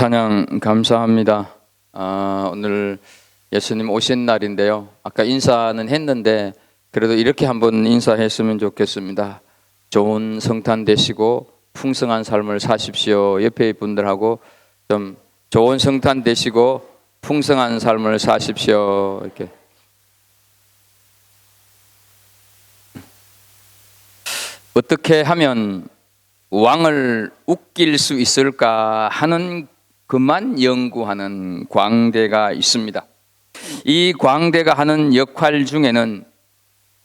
찬양 감사합니다. 오늘 예수님 오신 날인데요. 아까 인사는 했는데 그래도 이렇게 한번 인사했으면 좋겠습니다. 좋은 성탄 되시고 풍성한 삶을 사십시오. 옆에 분들하고 좀 좋은 성탄 되시고 풍성한 삶을 사십시오. 이렇게. 어떻게 하면 왕을 웃길 수 있을까 하는 그만 연구하는 광대가 있습니다. 이 광대가 하는 역할 중에는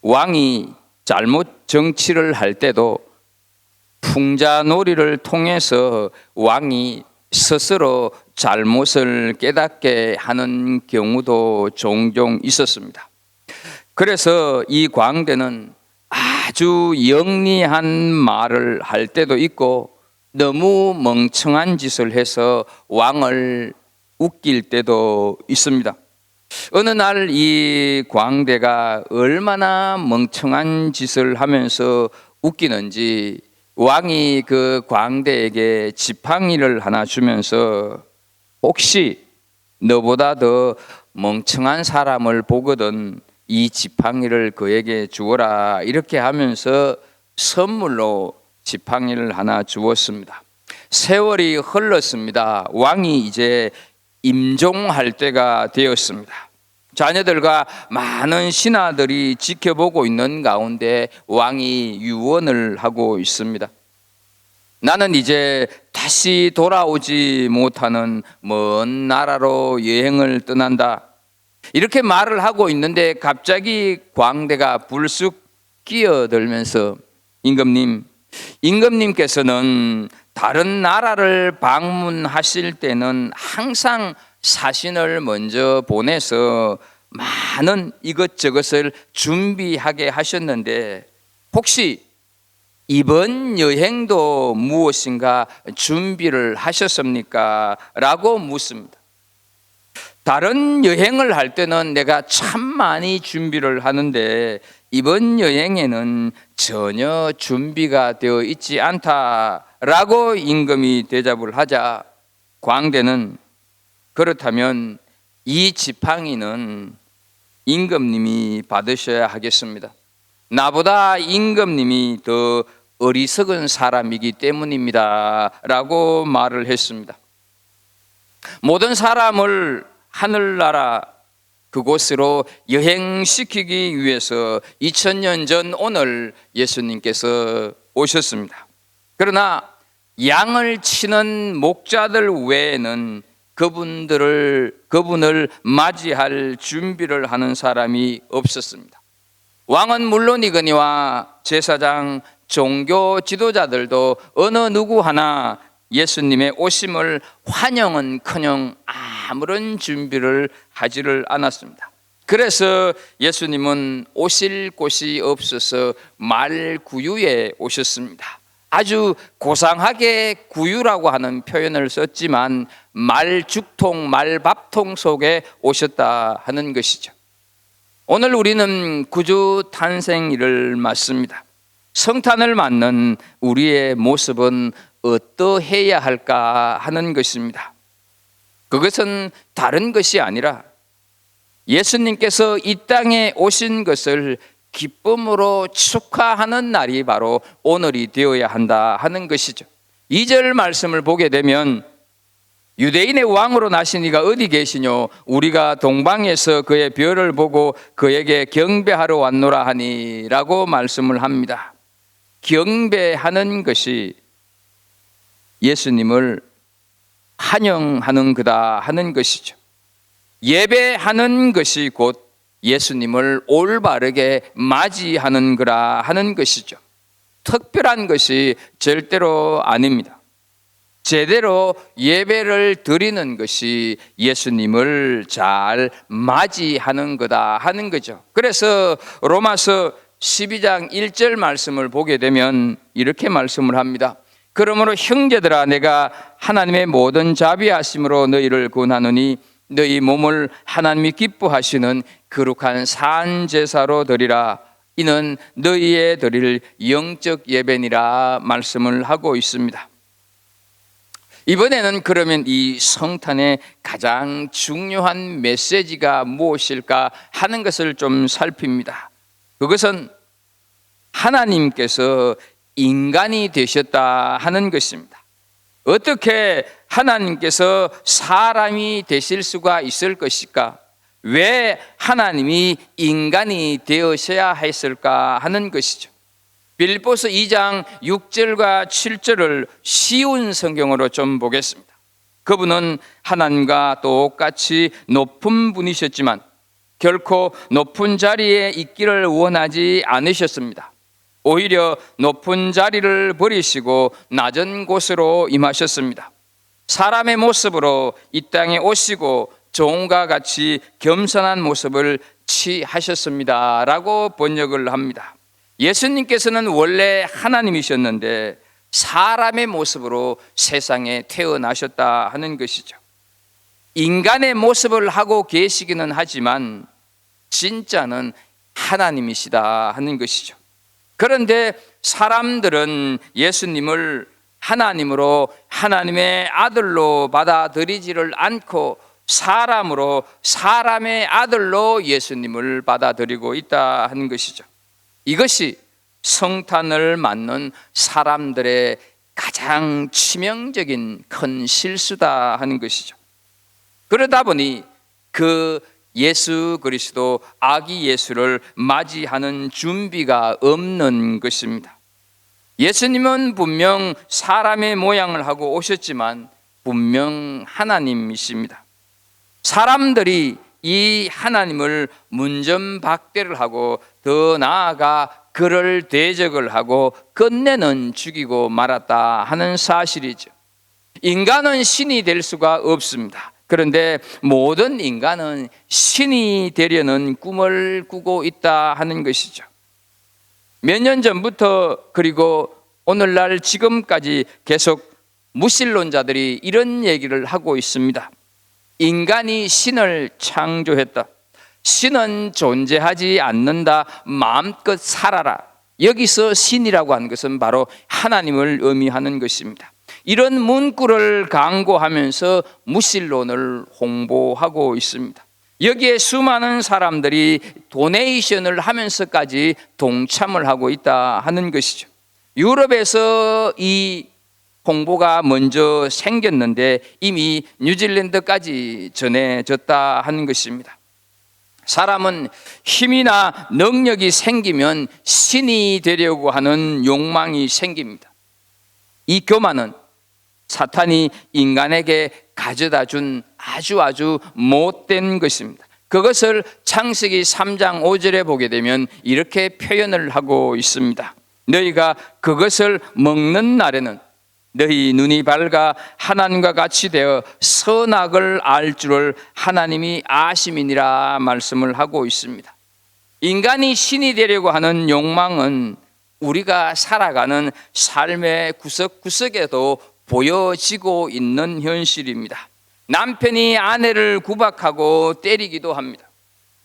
왕이 잘못 정치를 할 때도 풍자놀이를 통해서 왕이 스스로 잘못을 깨닫게 하는 경우도 종종 있었습니다. 그래서 이 광대는 아주 영리한 말을 할 때도 있고 너무 멍청한 짓을 해서 왕을 웃길 때도 있습니다. 어느 날 이 광대가 얼마나 멍청한 짓을 하면서 웃기는지 왕이 그 광대에게 지팡이를 하나 주면서 혹시 너보다 더 멍청한 사람을 보거든 이 지팡이를 그에게 주어라 이렇게 하면서 선물로 지팡이를 하나 주었습니다. 세월이 흘렀습니다. 왕이 이제 임종할 때가 되었습니다. 자녀들과 많은 신하들이 지켜보고 있는 가운데 왕이 유언을 하고 있습니다. 나는 이제 다시 돌아오지 못하는 먼 나라로 여행을 떠난다. 이렇게 말을 하고 있는데 갑자기 광대가 불쑥 끼어들면서 임금님께서는 다른 나라를 방문하실 때는 항상 사신을 먼저 보내서 많은 이것저것을 준비하게 하셨는데 혹시 이번 여행도 무엇인가 준비를 하셨습니까? 라고 묻습니다. 다른 여행을 할 때는 내가 참 많이 준비를 하는데 이번 여행에는 전혀 준비가 되어 있지 않다라고 임금이 대답을 하자 광대는 그렇다면 이 지팡이는 임금님이 받으셔야 하겠습니다. 나보다 임금님이 더 어리석은 사람이기 때문입니다 라고 말을 했습니다. 모든 사람을 하늘나라 그곳으로 여행시키기 위해서 2000년 전 오늘 예수님께서 오셨습니다. 그러나 양을 치는 목자들 외에는 그분을 맞이할 준비를 하는 사람이 없었습니다. 왕은 물론이거니와 제사장, 종교 지도자들도 어느 누구 하나 예수님의 오심을 환영은커녕 아무런 준비를 하지를 않았습니다. 그래서 예수님은 오실 곳이 없어서 말구유에 오셨습니다. 아주 고상하게 구유라고 하는 표현을 썼지만 말죽통, 말밥통 속에 오셨다 하는 것이죠. 오늘 우리는 구주 탄생일을 맞습니다. 성탄을 맞는 우리의 모습은 어떠해야 할까 하는 것입니다. 그것은 다른 것이 아니라 예수님께서 이 땅에 오신 것을 기쁨으로 축하하는 날이 바로 오늘이 되어야 한다 하는 것이죠. 2절 말씀을 보게 되면 유대인의 왕으로 나신 이가 어디 계시뇨? 우리가 동방에서 그의 별을 보고 그에게 경배하러 왔노라 하니 라고 말씀을 합니다. 경배하는 것이 예수님을 환영하는 거다 하는 것이죠. 예배하는 것이 곧 예수님을 올바르게 맞이하는 거라 하는 것이죠. 특별한 것이 절대로 아닙니다. 제대로 예배를 드리는 것이 예수님을 잘 맞이하는 거다 하는 거죠. 그래서 로마서 12장 1절 말씀을 보게 되면 이렇게 말씀을 합니다. 그러므로 형제들아 내가 하나님의 모든 자비하심으로 너희를 구하노니 너희 몸을 하나님이 기뻐하시는 거룩한 산 제사로 드리라. 이는 너희의 드릴 영적 예배니라 말씀을 하고 있습니다. 이번에는 그러면 이 성탄의 가장 중요한 메시지가 무엇일까 하는 것을 좀 살핍니다. 그것은 하나님께서 인간이 되셨다 하는 것입니다. 어떻게 하나님께서 사람이 되실 수가 있을 것일까? 왜 하나님이 인간이 되으셔야 했을까 하는 것이죠. 빌립보서 2장 6절과 7절을 쉬운 성경으로 좀 보겠습니다. 그분은 하나님과 똑같이 높은 분이셨지만 결코 높은 자리에 있기를 원하지 않으셨습니다. 오히려 높은 자리를 버리시고 낮은 곳으로 임하셨습니다. 사람의 모습으로 이 땅에 오시고 종과 같이 겸손한 모습을 취하셨습니다 라고 번역을 합니다. 예수님께서는 원래 하나님이셨는데 사람의 모습으로 세상에 태어나셨다 하는 것이죠. 인간의 모습을 하고 계시기는 하지만 진짜는 하나님이시다 하는 것이죠. 그런데 사람들은 예수님을 하나님으로, 하나님의 아들로 받아들이지를 않고 사람으로, 사람의 아들로 예수님을 받아들이고 있다 하는 것이죠. 이것이 성탄을 맞는 사람들의 가장 치명적인 큰 실수다 하는 것이죠. 그러다 보니 그 예수 그리스도 아기 예수를 맞이하는 준비가 없는 것입니다. 예수님은 분명 사람의 모양을 하고 오셨지만 분명 하나님이십니다. 사람들이 이 하나님을 문전박대를 하고 더 나아가 그를 대적을 하고 끝내는 죽이고 말았다 하는 사실이죠. 인간은 신이 될 수가 없습니다. 그런데 모든 인간은 신이 되려는 꿈을 꾸고 있다 하는 것이죠. 몇 년 전부터 그리고 오늘날 지금까지 계속 무신론자들이 이런 얘기를 하고 있습니다. 인간이 신을 창조했다. 신은 존재하지 않는다. 마음껏 살아라. 여기서 신이라고 하는 것은 바로 하나님을 의미하는 것입니다. 이런 문구를 강구하면서 무신론을 홍보하고 있습니다. 여기에 수많은 사람들이 도네이션을 하면서까지 동참을 하고 있다 하는 것이죠. 유럽에서 이 홍보가 먼저 생겼는데 이미 뉴질랜드까지 전해졌다 하는 것입니다. 사람은 힘이나 능력이 생기면 신이 되려고 하는 욕망이 생깁니다. 이 교만은 사탄이 인간에게 가져다 준 아주 못된 것입니다. 그것을 창세기 3장 5절에 보게 되면 이렇게 표현을 하고 있습니다. 너희가 그것을 먹는 날에는 너희 눈이 밝아 하나님과 같이 되어 선악을 알 줄을 하나님이 아심이니라 말씀을 하고 있습니다. 인간이 신이 되려고 하는 욕망은 우리가 살아가는 삶의 구석구석에도 보여지고 있는 현실입니다. 남편이 아내를 구박하고 때리기도 합니다.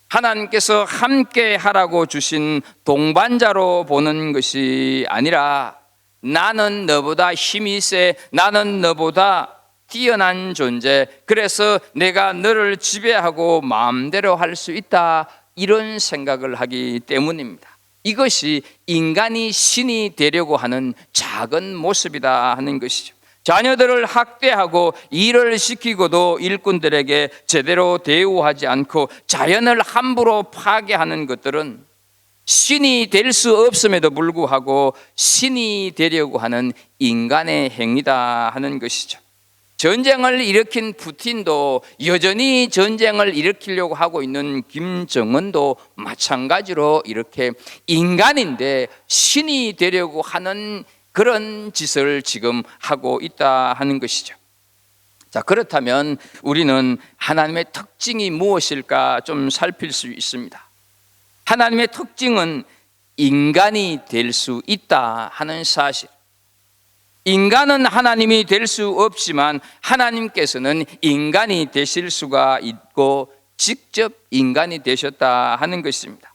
하나님께서 함께 하라고 주신 동반자로 보는 것이 아니라 나는 너보다 힘이 세, 나는 너보다 뛰어난 존재, 그래서 내가 너를 지배하고 마음대로 할 수 있다, 이런 생각을 하기 때문입니다. 이것이 인간이 신이 되려고 하는 작은 모습이다 하는 것이죠. 자녀들을 학대하고 일을 시키고도 일꾼들에게 제대로 대우하지 않고 자연을 함부로 파괴하는 것들은 신이 될 수 없음에도 불구하고 신이 되려고 하는 인간의 행위다 하는 것이죠. 전쟁을 일으킨 푸틴도 여전히 전쟁을 일으키려고 하고 있는 김정은도 마찬가지로 이렇게 인간인데 신이 되려고 하는 그런 짓을 지금 하고 있다 하는 것이죠. 자, 그렇다면 우리는 하나님의 특징이 무엇일까 좀 살필 수 있습니다. 하나님의 특징은 인간이 될 수 있다 하는 사실. 인간은 하나님이 될 수 없지만 하나님께서는 인간이 되실 수가 있고 직접 인간이 되셨다 하는 것입니다.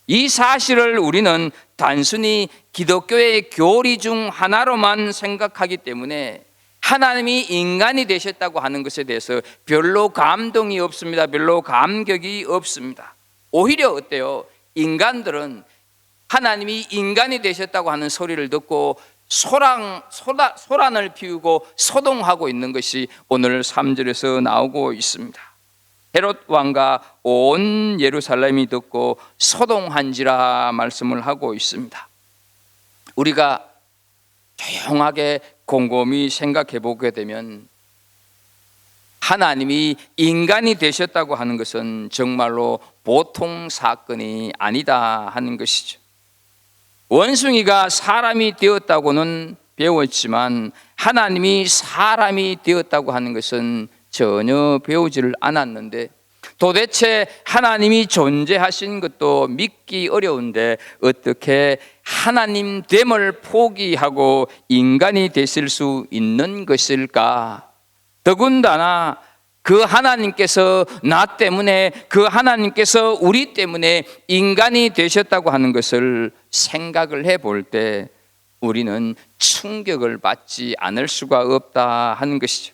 이 사실을 우리는 단순히 기독교의 교리 중 하나로만 생각하기 때문에 하나님이 인간이 되셨다고 하는 것에 대해서 별로 감동이 없습니다. 별로 감격이 없습니다. 오히려 어때요? 인간들은 하나님이 인간이 되셨다고 하는 소리를 듣고 소란을 피우고 소동하고 있는 것이 오늘 3절에서 나오고 있습니다. 헤롯 왕과 온 예루살렘이 듣고 소동한지라 말씀을 하고 있습니다. 우리가 조용하게 곰곰이 생각해 보게 되면 하나님이 인간이 되셨다고 하는 것은 정말로 보통 사건이 아니다 하는 것이죠. 원숭이가 사람이 되었다고는 배웠지만 하나님이 사람이 되었다고 하는 것은 전혀 배우지를 않았는데, 도대체 하나님이 존재하신 것도 믿기 어려운데 어떻게 하나님 됨을 포기하고 인간이 되실 수 있는 것일까? 더군다나 그 하나님께서 나 때문에, 그 하나님께서 우리 때문에 인간이 되셨다고 하는 것을 생각을 해볼 때 우리는 충격을 받지 않을 수가 없다 하는 것이죠.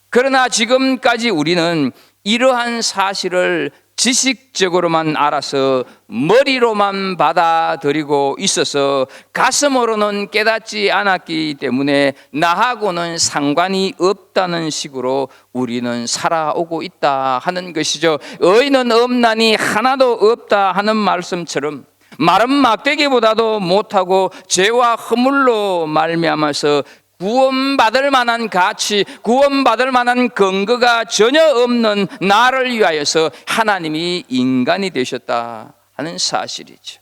그러나 지금까지 우리는 이러한 사실을 지식적으로만 알아서 머리로만 받아들이고 있어서 가슴으로는 깨닫지 않았기 때문에 나하고는 상관이 없다는 식으로 우리는 살아오고 있다 하는 것이죠. 의인은 없나니 하나도 없다 하는 말씀처럼 마른 막대기보다도 못하고 죄와 허물로 말미암아서 구원받을 만한 가치, 구원받을 만한 근거가 전혀 없는 나를 위하여서 하나님이 인간이 되셨다 하는 사실이죠.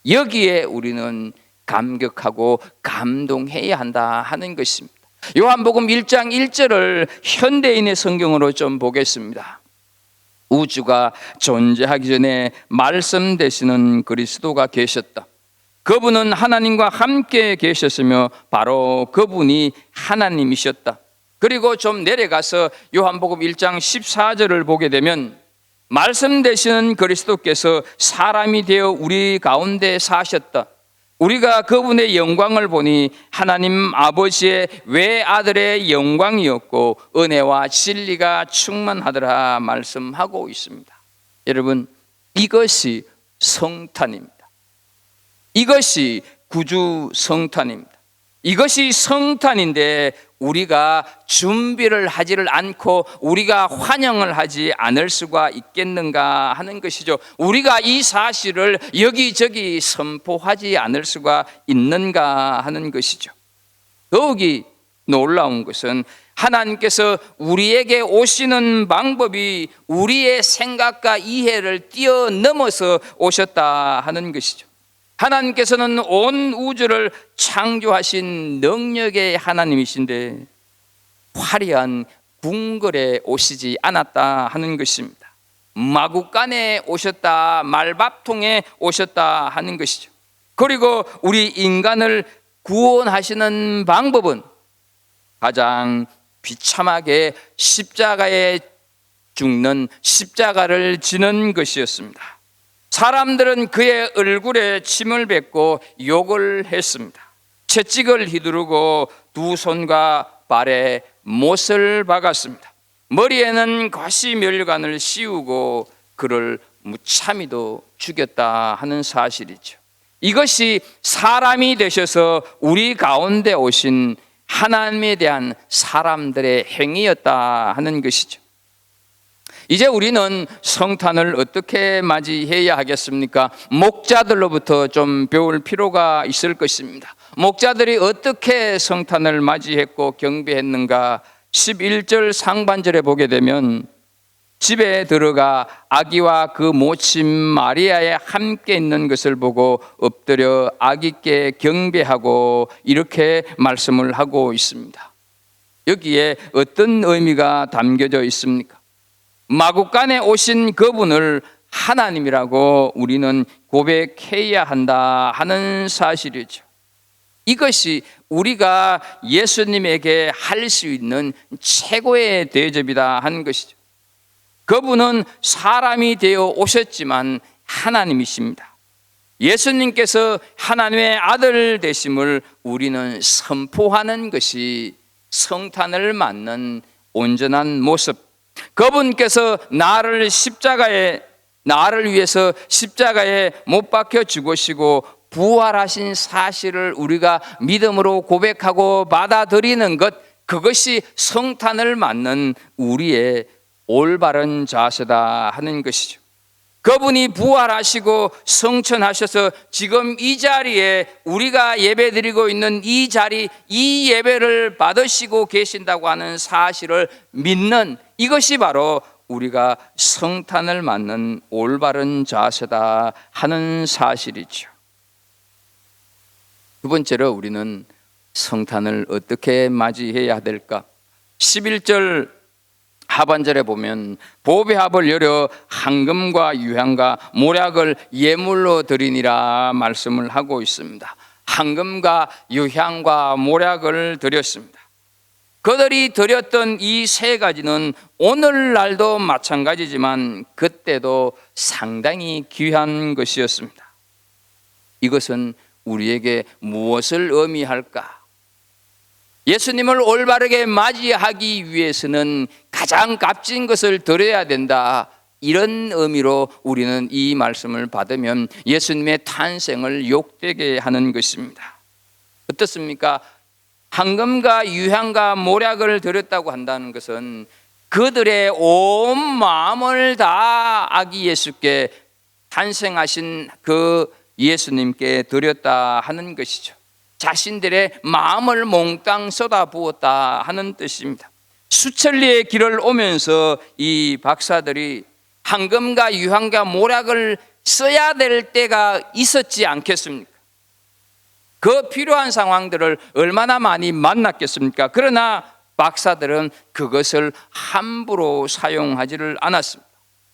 여기에 우리는 감격하고 감동해야 한다 하는 것입니다. 요한복음 1장 1절을 현대인의 성경으로 좀 보겠습니다. 우주가 존재하기 전에 말씀 되시는 그리스도가 계셨다. 그분은 하나님과 함께 계셨으며 바로 그분이 하나님이셨다. 그리고 좀 내려가서 요한복음 1장 14절을 보게 되면 말씀 되시는 그리스도께서 사람이 되어 우리 가운데 사셨다. 우리가 그분의 영광을 보니 하나님 아버지의 외아들의 영광이었고 은혜와 진리가 충만하더라 말씀하고 있습니다. 여러분, 이것이 성탄입니다. 이것이 구주 성탄입니다. 이것이 성탄인데 우리가 준비를 하지를 않고 우리가 환영을 하지 않을 수가 있겠는가 하는 것이죠. 우리가 이 사실을 여기저기 선포하지 않을 수가 있는가 하는 것이죠. 더욱이 놀라운 것은 하나님께서 우리에게 오시는 방법이 우리의 생각과 이해를 뛰어넘어서 오셨다 하는 것이죠. 하나님께서는 온 우주를 창조하신 능력의 하나님이신데 화려한 궁궐에 오시지 않았다 하는 것입니다. 마구간에 오셨다, 말밥통에 오셨다 하는 것이죠. 그리고 우리 인간을 구원하시는 방법은 가장 비참하게 십자가에 죽는, 십자가를 지는 것이었습니다. 사람들은 그의 얼굴에 침을 뱉고 욕을 했습니다. 채찍을 휘두르고 두 손과 발에 못을 박았습니다. 머리에는 가시면류관을 씌우고 그를 무참히도 죽였다 하는 사실이죠. 이것이 사람이 되셔서 우리 가운데 오신 하나님에 대한 사람들의 행위였다 하는 것이죠. 이제 우리는 성탄을 어떻게 맞이해야 하겠습니까? 목자들로부터 좀 배울 필요가 있을 것입니다. 목자들이 어떻게 성탄을 맞이했고 경배했는가? 11절 상반절에 보게 되면 집에 들어가 아기와 그 모친 마리아에 함께 있는 것을 보고 엎드려 아기께 경배하고 이렇게 말씀을 하고 있습니다. 여기에 어떤 의미가 담겨져 있습니까? 마구간에 오신 그분을 하나님이라고 우리는 고백해야 한다 하는 사실이죠. 이것이 우리가 예수님에게 할 수 있는 최고의 대접이다 하는 것이죠. 그분은 사람이 되어 오셨지만 하나님이십니다. 예수님께서 하나님의 아들 되심을 우리는 선포하는 것이 성탄을 맞는 온전한 모습, 그분께서 나를 위해서 십자가에 못 박혀 죽으시고 부활하신 사실을 우리가 믿음으로 고백하고 받아들이는 것, 그것이 성탄을 맞는 우리의 올바른 자세다 하는 것이죠. 그분이 부활하시고 성천하셔서 지금 이 자리에 우리가 예배드리고 있는 이 자리, 이 예배를 받으시고 계신다고 하는 사실을 믿는, 이것이 바로 우리가 성탄을 맞는 올바른 자세다 하는 사실이죠. 두 번째로 우리는 성탄을 어떻게 맞이해야 될까? 11절 하반절에 보면 보배합을 열어 황금과 유향과 모략을 예물로 드리니라 말씀을 하고 있습니다. 황금과 유향과 모략을 드렸습니다. 그들이 드렸던 이 세 가지는 오늘날도 마찬가지지만 그때도 상당히 귀한 것이었습니다. 이것은 우리에게 무엇을 의미할까? 예수님을 올바르게 맞이하기 위해서는 가장 값진 것을 드려야 된다, 이런 의미로 우리는 이 말씀을 받으면 예수님의 탄생을 욕되게 하는 것입니다. 어떻습니까? 황금과 유향과 모략을 드렸다고 한다는 것은 그들의 온 마음을 다 아기 예수께, 탄생하신 그 예수님께 드렸다 하는 것이죠. 자신들의 마음을 몽땅 쏟아부었다 하는 뜻입니다. 수천리의 길을 오면서 이 박사들이 황금과 유향과 모략을 써야 될 때가 있었지 않겠습니까? 그 필요한 상황들을 얼마나 많이 만났겠습니까? 그러나 박사들은 그것을 함부로 사용하지를 않았습니다.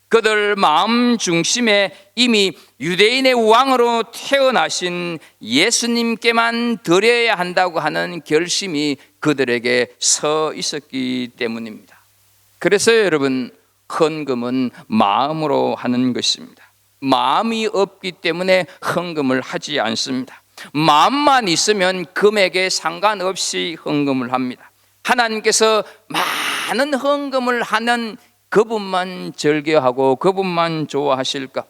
그들 마음 중심에 이미 유대인의 왕으로 태어나신 예수님께만 드려야 한다고 하는 결심이 그들에게 서 있었기 때문입니다. 그래서 여러분, 헌금은 마음으로 하는 것입니다. 마음이 없기 때문에 헌금을 하지 않습니다. 마음만 있으면 금액에 상관없이 헌금을 합니다. 하나님께서 많은 헌금을 하는 그분만 즐겨하고 그분만 좋아하실까?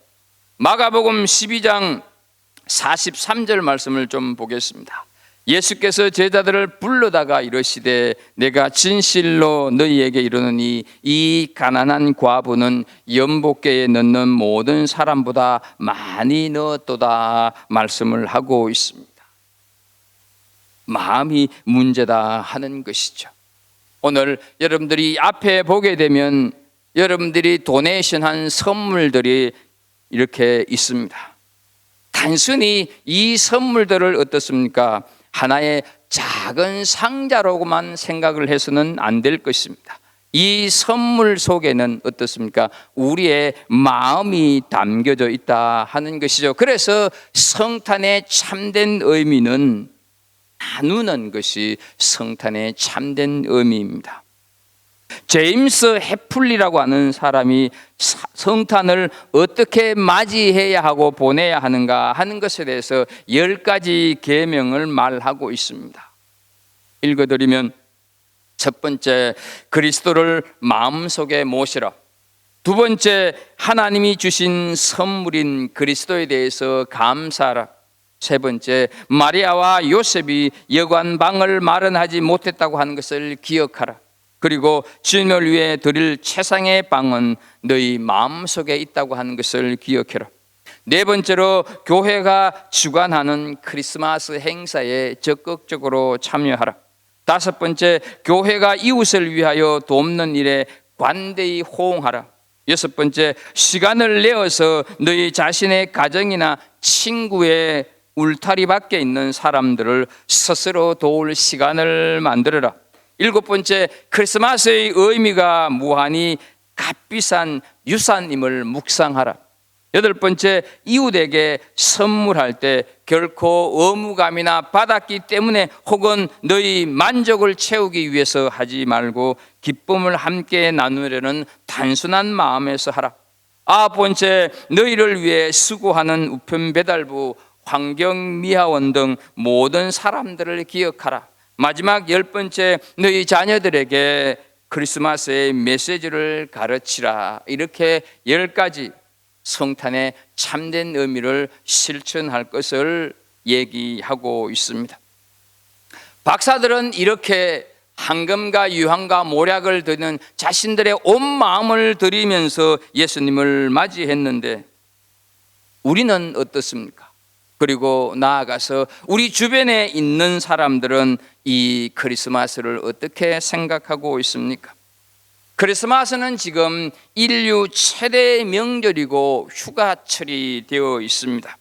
마가복음 12장 43절 말씀을 좀 보겠습니다. 예수께서 제자들을 불러다가 이르시되 내가 진실로 너희에게 이르노니 이 가난한 과부는 연복계에 넣는 모든 사람보다 많이 넣었도다 말씀을 하고 있습니다. 마음이 문제다 하는 것이죠. 오늘 여러분들이 앞에 보게 되면 여러분들이 도네이션한 선물들이 이렇게 있습니다. 단순히 이 선물들을 어떻습니까? 하나의 작은 상자로만 생각을 해서는 안 될 것입니다. 이 선물 속에는 어떻습니까? 우리의 마음이 담겨져 있다 하는 것이죠. 그래서 성탄의 참된 의미는 나누는 것이 성탄의 참된 의미입니다. 제임스 해플리라고 하는 사람이 성탄을 어떻게 맞이해야 하고 보내야 하는가 하는 것에 대해서 10가지 계명을 말하고 있습니다. 읽어드리면, 첫 번째, 그리스도를 마음속에 모시라. 두 번째, 하나님이 주신 선물인 그리스도에 대해서 감사하라. 세 번째, 마리아와 요셉이 여관방을 마련하지 못했다고 하는 것을 기억하라. 그리고 주님을 위해 드릴 최상의 빵은 너희 마음속에 있다고 하는 것을 기억해라. 네 번째로, 교회가 주관하는 크리스마스 행사에 적극적으로 참여하라. 다섯 번째, 교회가 이웃을 위하여 돕는 일에 관대히 호응하라. 여섯 번째, 시간을 내어서 너희 자신의 가정이나 친구의 울타리 밖에 있는 사람들을 스스로 도울 시간을 만들어라. 일곱 번째, 크리스마스의 의미가 무한히 값비싼 유산임을 묵상하라. 여덟 번째, 이웃에게 선물할 때 결코 의무감이나 받았기 때문에 혹은 너희 만족을 채우기 위해서 하지 말고 기쁨을 함께 나누려는 단순한 마음에서 하라. 아홉 번째, 너희를 위해 수고하는 우편 배달부, 환경미화원 등 모든 사람들을 기억하라. 마지막 10번째, 너희 자녀들에게 크리스마스의 메시지를 가르치라. 이렇게 10가지 성탄의 참된 의미를 실천할 것을 얘기하고 있습니다. 박사들은 이렇게 황금과 유황과 모략을 드는 자신들의 온 마음을 들이면서 예수님을 맞이했는데 우리는 어떻습니까? 그리고 나아가서 우리 주변에 있는 사람들은 이 크리스마스를 어떻게 생각하고 있습니까? 크리스마스는 지금 인류 최대의 명절이고 휴가철이 되어 있습니다.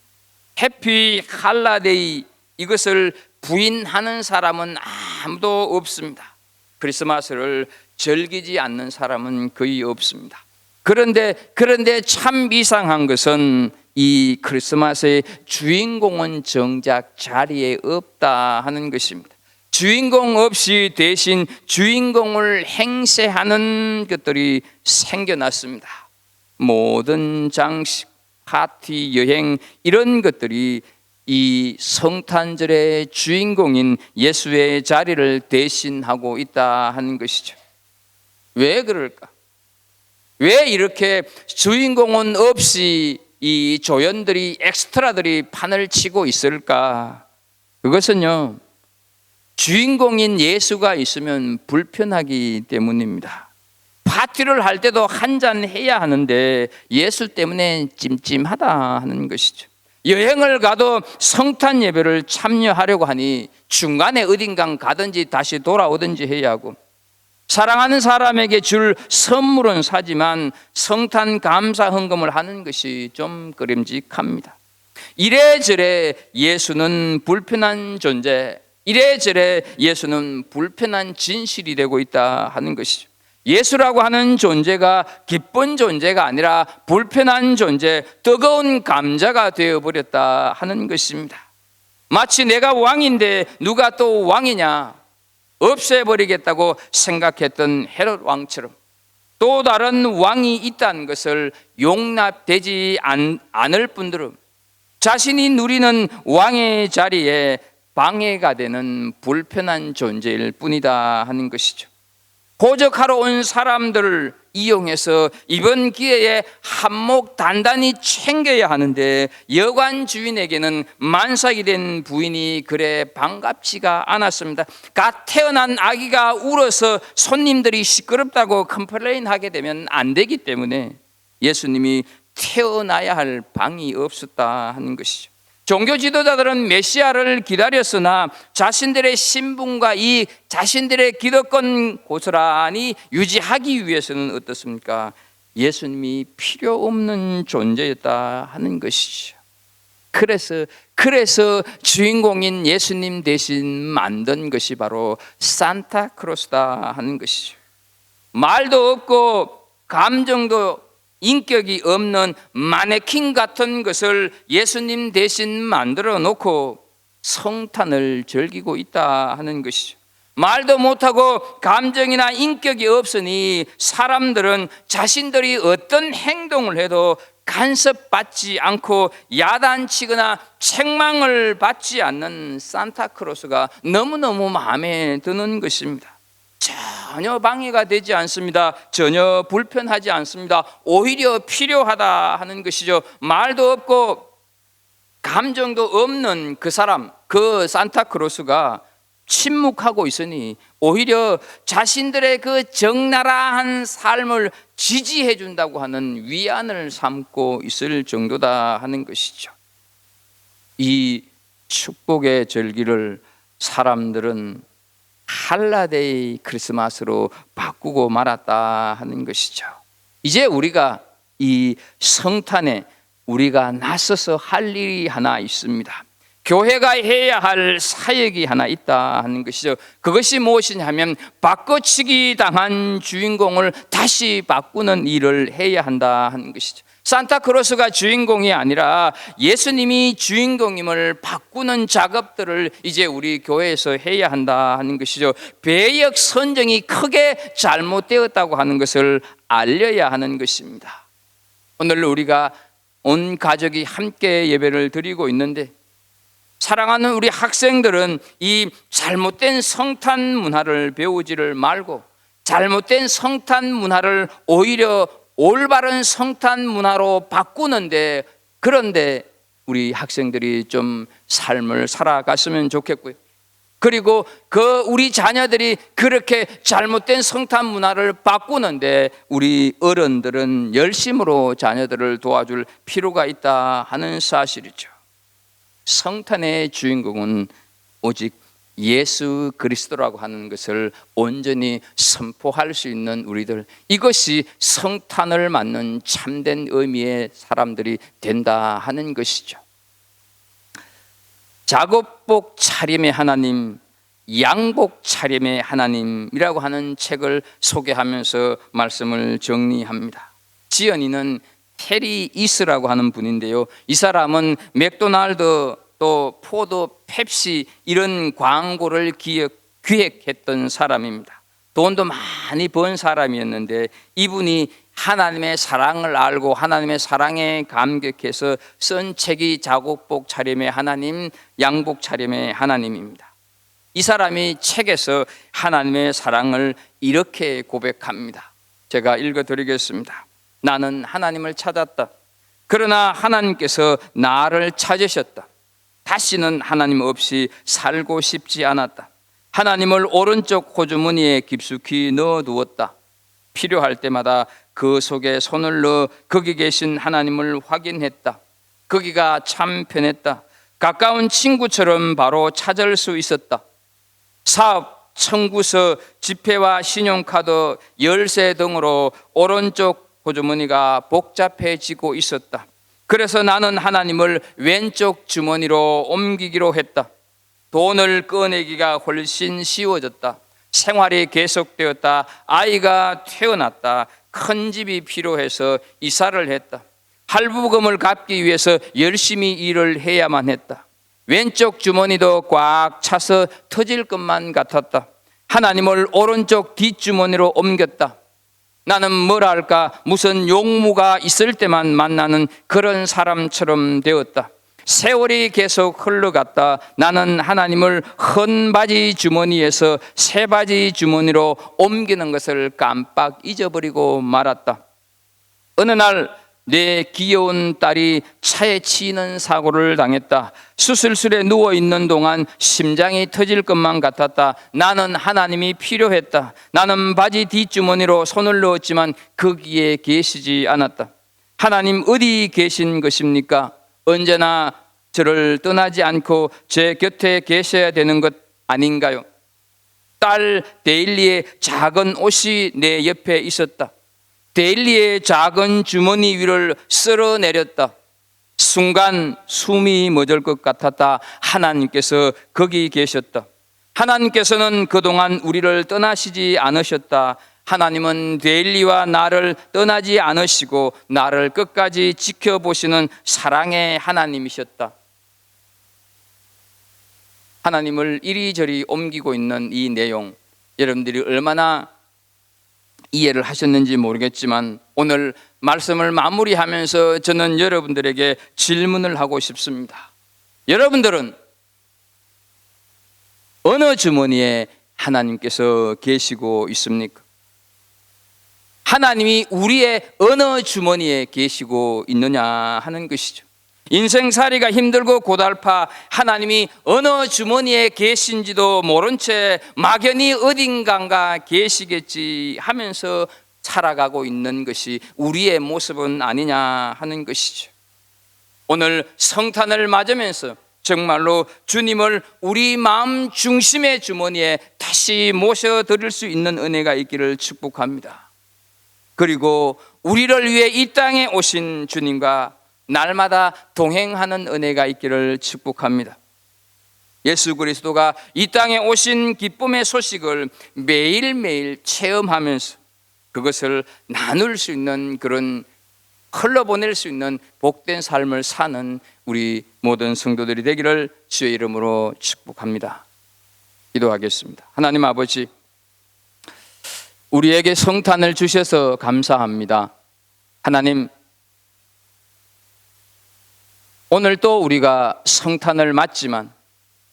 해피 할라데이, 이것을 부인하는 사람은 아무도 없습니다. 크리스마스를 즐기지 않는 사람은 거의 없습니다. 그런데 참 이상한 것은 이 크리스마스의 주인공은 정작 자리에 없다 하는 것입니다. 주인공 없이 대신 주인공을 행세하는 것들이 생겨났습니다. 모든 장식, 파티, 여행, 이런 것들이 이 성탄절의 주인공인 예수의 자리를 대신하고 있다 하는 것이죠. 왜 그럴까? 왜 이렇게 주인공은 없이 이 조연들이, 엑스트라들이 판을 치고 있을까? 그것은요, 주인공인 예수가 있으면 불편하기 때문입니다. 파티를 할 때도 한잔 해야 하는데 예수 때문에 찜찜하다 하는 것이죠. 여행을 가도 성탄 예배를 참여하려고 하니 중간에 어딘가 가든지 다시 돌아오든지 해야 하고, 사랑하는 사람에게 줄 선물은 사지만 성탄 감사 헌금을 하는 것이 좀 꺼림직합니다. 이래저래 예수는 불편한 존재, 이래저래 예수는 불편한 진실이 되고 있다 하는 것이죠. 예수라고 하는 존재가 기쁜 존재가 아니라 불편한 존재, 뜨거운 감자가 되어버렸다 하는 것입니다. 마치 내가 왕인데 누가 또 왕이냐, 없애버리겠다고 생각했던 헤롯 왕처럼 또 다른 왕이 있다는 것을 용납되지 않을 뿐더러 자신이 누리는 왕의 자리에 방해가 되는 불편한 존재일 뿐이다 하는 것이죠. 호적하러 온 사람들을 이용해서 이번 기회에 한몫 단단히 챙겨야 하는데 여관 주인에게는 만삭이 된 부인이 그래 반갑지가 않았습니다. 갓 태어난 아기가 울어서 손님들이 시끄럽다고 컴플레인하게 되면 안 되기 때문에 예수님이 태어나야 할 방이 없었다 하는 것이죠. 종교 지도자들은 메시아를 기다렸으나 자신들의 신분과 이 자신들의 기득권 고스란히 유지하기 위해서는 어떻습니까? 예수님이 필요 없는 존재였다 하는 것이죠. 그래서 주인공인 예수님 대신 만든 것이 바로 산타크로스다 하는 것이죠. 말도 없고 감정도 인격이 없는 마네킹 같은 것을 예수님 대신 만들어 놓고 성탄을 즐기고 있다 하는 것이죠. 말도 못하고 감정이나 인격이 없으니 사람들은 자신들이 어떤 행동을 해도 간섭받지 않고 야단치거나 책망을 받지 않는 산타크로스가 너무너무 마음에 드는 것입니다. 전혀 방해가 되지 않습니다. 전혀 불편하지 않습니다. 오히려 필요하다 하는 것이죠. 말도 없고 감정도 없는 그 사람, 그 산타크로스가 침묵하고 있으니 오히려 자신들의 그 적나라한 삶을 지지해 준다고 하는 위안을 삼고 있을 정도다 하는 것이죠. 이 축복의 절기를 사람들은 할라데이 크리스마스로 바꾸고 말았다 하는 것이죠. 이제 우리가 이 성탄에 우리가 나서서 할 일이 하나 있습니다. 교회가 해야 할 사역이 하나 있다 하는 것이죠. 그것이 무엇이냐 하면 바꿔치기 당한 주인공을 다시 바꾸는 일을 해야 한다 하는 것이죠. 산타크로스가 주인공이 아니라 예수님이 주인공임을 바꾸는 작업들을 이제 우리 교회에서 해야 한다 하는 것이죠. 배역 선정이 크게 잘못되었다고 하는 것을 알려야 하는 것입니다. 오늘 우리가 온 가족이 함께 예배를 드리고 있는데 사랑하는 우리 학생들은 이 잘못된 성탄 문화를 배우지를 말고 잘못된 성탄 문화를 오히려 올바른 성탄 문화로 바꾸는데, 그런데 우리 학생들이 좀 삶을 살아갔으면 좋겠고요. 그리고 우리 자녀들이 그렇게 잘못된 성탄 문화를 바꾸는데 우리 어른들은 열심으로 자녀들을 도와줄 필요가 있다 하는 사실이죠. 성탄의 주인공은 오직 예수 그리스도라고 하는 것을 온전히 선포할 수 있는 우리들, 이것이 성탄을 맞는 참된 의미의 사람들이 된다 하는 것이죠. 작업복 차림의 하나님, 양복 차림의 하나님이라고 하는 책을 소개하면서 말씀을 정리합니다. 지연이는 테리 이스라고 하는 분인데요, 이 사람은 맥도날드 또 포도, 펩시 이런 광고를 기획했던 사람입니다. 돈도 많이 번 사람이었는데 이분이 하나님의 사랑을 알고 하나님의 사랑에 감격해서 쓴 책이 작업복 차림의 하나님, 양복 차림의 하나님입니다. 이 사람이 책에서 하나님의 사랑을 이렇게 고백합니다. 제가 읽어드리겠습니다. 나는 하나님을 찾았다. 그러나 하나님께서 나를 찾으셨다. 다시는 하나님 없이 살고 싶지 않았다. 하나님을 오른쪽 호주머니에 깊숙이 넣어두었다. 필요할 때마다 그 속에 손을 넣어 거기 계신 하나님을 확인했다. 거기가 참 편했다. 가까운 친구처럼 바로 찾을 수 있었다. 사업, 청구서, 지폐와 신용카드, 열쇠 등으로 오른쪽 호주머니가 복잡해지고 있었다. 그래서 나는 하나님을 왼쪽 주머니로 옮기기로 했다. 돈을 꺼내기가 훨씬 쉬워졌다. 생활이 계속되었다. 아이가 태어났다. 큰 집이 필요해서 이사를 했다. 할부금을 갚기 위해서 열심히 일을 해야만 했다. 왼쪽 주머니도 꽉 차서 터질 것만 같았다. 하나님을 오른쪽 뒷주머니로 옮겼다. 나는 뭐랄까 무슨 용무가 있을 때만 만나는 그런 사람처럼 되었다. 세월이 계속 흘러갔다. 나는 하나님을 헌 바지 주머니에서 새 바지 주머니로 옮기는 것을 깜빡 잊어버리고 말았다. 어느 날 내 귀여운 딸이 차에 치이는 사고를 당했다. 수술실에 누워있는 동안 심장이 터질 것만 같았다. 나는 하나님이 필요했다. 나는 바지 뒷주머니로 손을 넣었지만 거기에 계시지 않았다. 하나님 어디 계신 것입니까? 언제나 저를 떠나지 않고 제 곁에 계셔야 되는 것 아닌가요? 딸 데일리의 작은 옷이 내 옆에 있었다. 데일리의 작은 주머니 위를 쓸어내렸다. 순간 숨이 멎을 것 같았다. 하나님께서 거기 계셨다. 하나님께서는 그동안 우리를 떠나시지 않으셨다. 하나님은 데일리와 나를 떠나지 않으시고 나를 끝까지 지켜보시는 사랑의 하나님이셨다. 하나님을 이리저리 옮기고 있는 이 내용, 여러분들이 얼마나 이해를 하셨는지 모르겠지만 오늘 말씀을 마무리하면서 저는 여러분들에게 질문을 하고 싶습니다. 여러분들은 어느 주머니에 하나님께서 계시고 있습니까? 하나님이 우리의 어느 주머니에 계시고 있느냐 하는 것이죠. 인생살이가 힘들고 고달파 하나님이 어느 주머니에 계신지도 모른 채 막연히 어딘가가 계시겠지 하면서 살아가고 있는 것이 우리의 모습은 아니냐 하는 것이죠. 오늘 성탄을 맞으면서 정말로 주님을 우리 마음 중심의 주머니에 다시 모셔드릴 수 있는 은혜가 있기를 축복합니다. 그리고 우리를 위해 이 땅에 오신 주님과 날마다 동행하는 은혜가 있기를 축복합니다. 예수 그리스도가 이 땅에 오신 기쁨의 소식을 매일매일 체험하면서 그것을 나눌 수 있는, 그런 흘러보낼 수 있는 복된 삶을 사는 우리 모든 성도들이 되기를 주의 이름으로 축복합니다. 기도하겠습니다. 하나님 아버지, 우리에게 성탄을 주셔서 감사합니다. 하나님, 오늘 또 우리가 성탄을 맞지만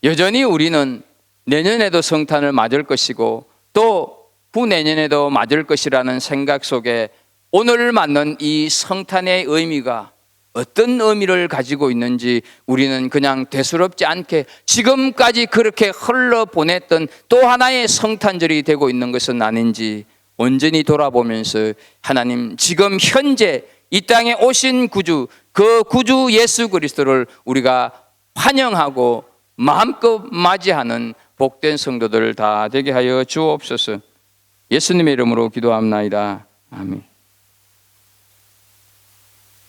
여전히 우리는 내년에도 성탄을 맞을 것이고 또 후내년에도 맞을 것이라는 생각 속에 오늘 맞는 이 성탄의 의미가 어떤 의미를 가지고 있는지 우리는 그냥 대수롭지 않게 지금까지 그렇게 흘러보냈던 또 하나의 성탄절이 되고 있는 것은 아닌지 온전히 돌아보면서 하나님 지금 현재 이 땅에 오신 구주, 그 구주 예수 그리스도를 우리가 환영하고 마음껏 맞이하는 복된 성도들 다 되게 하여 주옵소서. 예수님의 이름으로 기도합나이다. 아멘.